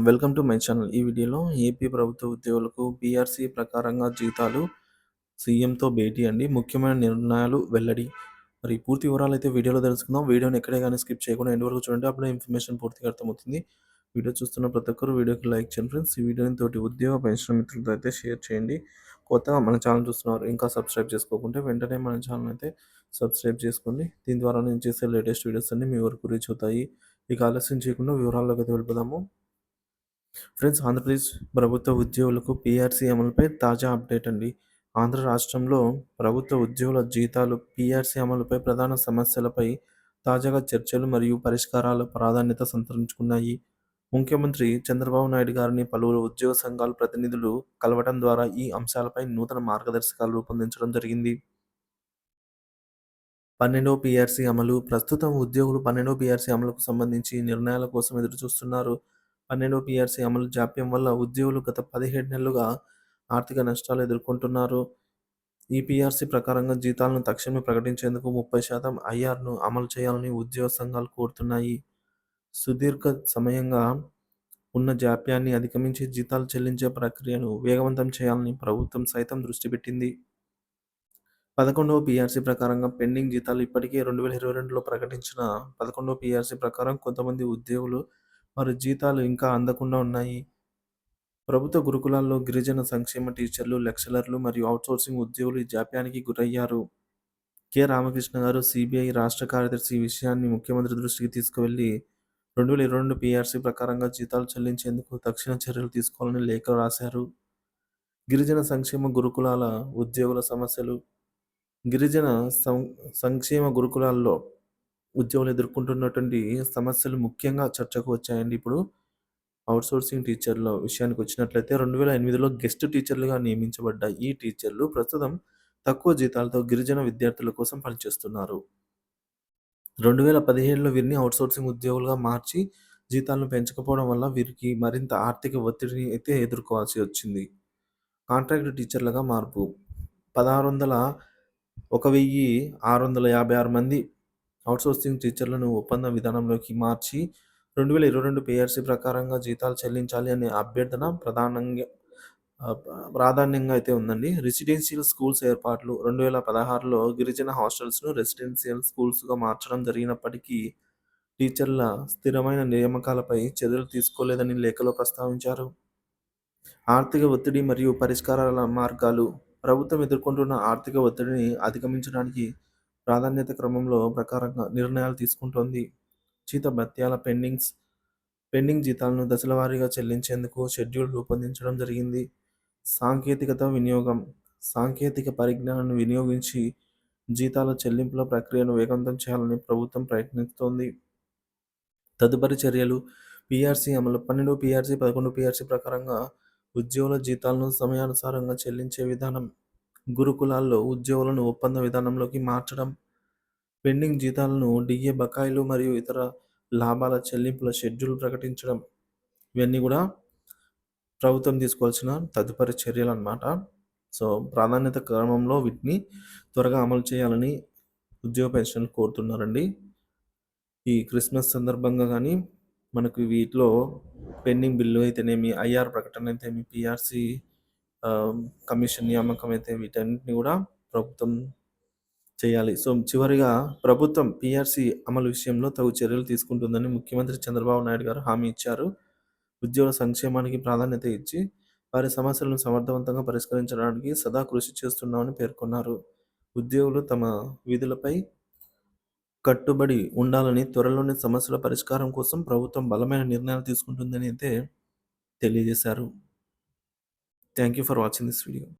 Welcome to my channel. ఈ వీడియోలో AP ప్రభుత్వ ఉద్యోగులకు పీఆర్సీ ప్రకారంగా జీతాలు సీఎంతో భేటీ అండి. ముఖ్యమైన నిర్ణయాలు వెల్లడి. మరి పూర్తి వివరాలైతే వీడియోలో తెలుసుకుందాం. వీడియోని ఎక్కడే గానీ స్కిప్ చేయకుండా ఎండ్ వరకు చూడండి. అప్పుడే ఇన్ఫర్మేషన్ పూర్తిగా అర్థమవుతుంది. వీడియో చూస్తున్న ప్రతి ఒక్కరు వీడియోకి లైక్ చేయండి ఫ్రెండ్స్. ఈ వీడియోని తోటి ఉద్యోగ పెన్షన్ మిత్రులతో అయితే షేర్ చేయండి. కొత్తగా మన ఛానల్ చూస్తున్నారు ఇంకా సబ్స్క్రైబ్ చేసుకోకుంటే వెంటనే మన ఛానల్ అయితే సబ్స్క్రైబ్ చేసుకోండి. దీని ద్వారా నేను చేసే లేటెస్ట్ వీడియోస్ అన్నీ మీ వరకు రీచ్ అవుతాయి. ఇక ఆలస్యం చేయకుండా వివరాల్లోకి అయితే వెళ్ళిపోదాము. ఫ్రెండ్స్, ఆంధ్రప్రదేశ్ ప్రభుత్వ ఉద్యోగులకు పీఆర్సీ అమలుపై తాజా అప్డేట్ అండి. ఆంధ్ర రాష్ట్రంలో ప్రభుత్వ ఉద్యోగుల జీతాలు పీఆర్సీ అమలుపై ప్రధాన సమస్యలపై తాజాగా చర్చలు మరియు పరిష్కారాల ప్రాధాన్యత సంతరించుకున్నాయి. ముఖ్యమంత్రి చంద్రబాబు నాయుడు గారిని పలువురు ఉద్యోగ సంఘాల ప్రతినిధులు కలవడం ద్వారా ఈ అంశాలపై నూతన మార్గదర్శకాలు రూపొందించడం జరిగింది. 12వ పీఆర్సీ అమలు. ప్రస్తుతం ఉద్యోగులు 12వ పీఆర్సీ అమలుకు సంబంధించి నిర్ణయాల కోసం ఎదురుచూస్తున్నారు. 12వ పీఆర్సీ అమలు జాప్యం వల్ల ఉద్యోగులు గత 17 నెలలుగా ఆర్థిక నష్టాలు ఎదుర్కొంటున్నారు. ఈ పీఆర్సీ ప్రకారంగా జీతాలను తక్షణమే ప్రకటించేందుకు 30% ఐఆర్ను అమలు చేయాలని ఉద్యోగ సంఘాలు కోరుతున్నాయి. సుదీర్ఘ సమయంగా ఉన్న జాప్యాన్ని అధిగమించి జీతాలు చెల్లించే ప్రక్రియను వేగవంతం చేయాలని ప్రభుత్వం సైతం దృష్టి పెట్టింది. 11వ పీఆర్సీ ప్రకారంగా పెండింగ్ జీతాలు ఇప్పటికే 2022లో ప్రకటించిన 11వ పీఆర్సీ ప్రకారం కొంతమంది ఉద్యోగులు వారి జీతాలు ఇంకా అందకుండా ఉన్నాయి. ప్రభుత్వ గురుకులాల్లో గిరిజన సంక్షేమ టీచర్లు, లెక్చరర్లు మరియు అవుట్సోర్సింగ్ ఉద్యోగులు ఈ జాప్యానికి గురయ్యారు. కె. రామకృష్ణ గారు సిబిఐ రాష్ట్ర కార్యదర్శి ఈ విషయాన్ని ముఖ్యమంత్రి దృష్టికి తీసుకువెళ్లి 2022 పీఆర్సీ ప్రకారంగా జీతాలు చెల్లించేందుకు తక్షణ చర్యలు తీసుకోవాలని లేఖ రాశారు. గిరిజన సంక్షేమ గురుకులాల ఉద్యోగుల సమస్యలు. గిరిజన సంక్షేమ గురుకులాల్లో ఉద్యోగులు ఎదుర్కొంటున్నటువంటి సమస్యలు ముఖ్యంగా చర్చకు వచ్చాయండి. ఇప్పుడు అవుట్సోర్సింగ్ టీచర్ల విషయానికి వచ్చినట్లయితే 2008లో గెస్ట్ టీచర్లుగా నియమించబడ్డ ఈ టీచర్లు ప్రస్తుతం తక్కువ జీతాలతో గిరిజన విద్యార్థుల కోసం పనిచేస్తున్నారు. 2017లో వీరిని అవుట్సోర్సింగ్ ఉద్యోగులుగా మార్చి జీతాలను పెంచకపోవడం వల్ల వీరికి మరింత ఆర్థిక ఒత్తిడిని అయితే ఎదుర్కోవాల్సి వచ్చింది. కాంట్రాక్ట్ టీచర్లుగా మార్పు. 1656 మంది అవుట్సోర్సింగ్ టీచర్లను ఒప్పంద విధానంలోకి మార్చి 2022 పీఆర్సీ ప్రకారంగా జీతాలు చెల్లించాలి అనే అభ్యర్థన ప్రాధాన్యంగా అయితే ఉందండి. రెసిడెన్షియల్ స్కూల్స్ ఏర్పాట్లు. 2016లో గిరిజన హాస్టల్స్ను రెసిడెన్షియల్ స్కూల్స్గా మార్చడం జరిగినప్పటికీ టీచర్ల స్థిరమైన నియామకాలపై చర్యలు తీసుకోలేదని లేఖలో ప్రస్తావించారు. ఆర్థిక ఒత్తిడి మరియు పరిష్కారాల మార్గాలు. ప్రభుత్వం ఎదుర్కొంటున్న ఆర్థిక ఒత్తిడిని అధిగమించడానికి ప్రాధాన్యత క్రమంలో ప్రకారంగా నిర్ణయాలు తీసుకుంటోంది. జీతభత్యాల పెండింగ్ జీతాలను దశలవారీగా చెల్లించేందుకు షెడ్యూల్ రూపొందించడం జరిగింది. సాంకేతికత వినియోగం. సాంకేతిక పరిజ్ఞానాన్ని వినియోగించి జీతాల చెల్లింపుల ప్రక్రియను వేగవంతం చేయాలని ప్రభుత్వం ప్రయత్నిస్తోంది. తదుపరి చర్యలు. పీఆర్సీ అమలు. 12వ పీఆర్సీ, 11వ పీఆర్సీ ప్రకారంగా ఉద్యోగుల జీతాలను సమయానుసారంగా చెల్లించే విధానం. గురుకులాల్లో ఉద్యోగులను ఒప్పంద విధానంలోకి మార్చడం. పెండింగ్ జీతాలను, డిఏ బకాయిలు మరియు ఇతర లాభాల చెల్లింపుల షెడ్యూల్ ప్రకటించడం. ఇవన్నీ కూడా ప్రభుత్వం తీసుకోవాల్సిన తదుపరి చర్యలు అన్నమాట. సో ప్రాధాన్యత క్రమంలో వీటిని త్వరగా అమలు చేయాలని ఉద్యోగ పెన్షన్లు కోరుతున్నారండి. ఈ క్రిస్మస్ సందర్భంగా కానీ మనకు వీటిలో పెండింగ్ బిల్లు అయితేనేమి, ఐఆర్ ప్రకటన అయితేనేమి, పీఆర్సీ కమిషన్ నియామకం అయితే వీటన్నిటిని కూడా ప్రభుత్వం చేయాలి. సో చివరిగా ప్రభుత్వం పీఆర్సీ అమలు విషయంలో తగు చర్యలు తీసుకుంటుందని ముఖ్యమంత్రి చంద్రబాబు నాయుడు గారు హామీ ఇచ్చారు. ఉద్యోగుల సంక్షేమానికి ప్రాధాన్యత ఇచ్చి వారి సమస్యలను సమర్థవంతంగా పరిష్కరించడానికి సదా కృషి చేస్తున్నామని పేర్కొన్నారు. ఉద్యోగులు తమ విధులపై కట్టుబడి ఉండాలని, త్వరలోనే సమస్యల పరిష్కారం కోసం ప్రభుత్వం బలమైన నిర్ణయాలు తీసుకుంటుందని అయితే తెలియజేశారు. Thank you for watching this video.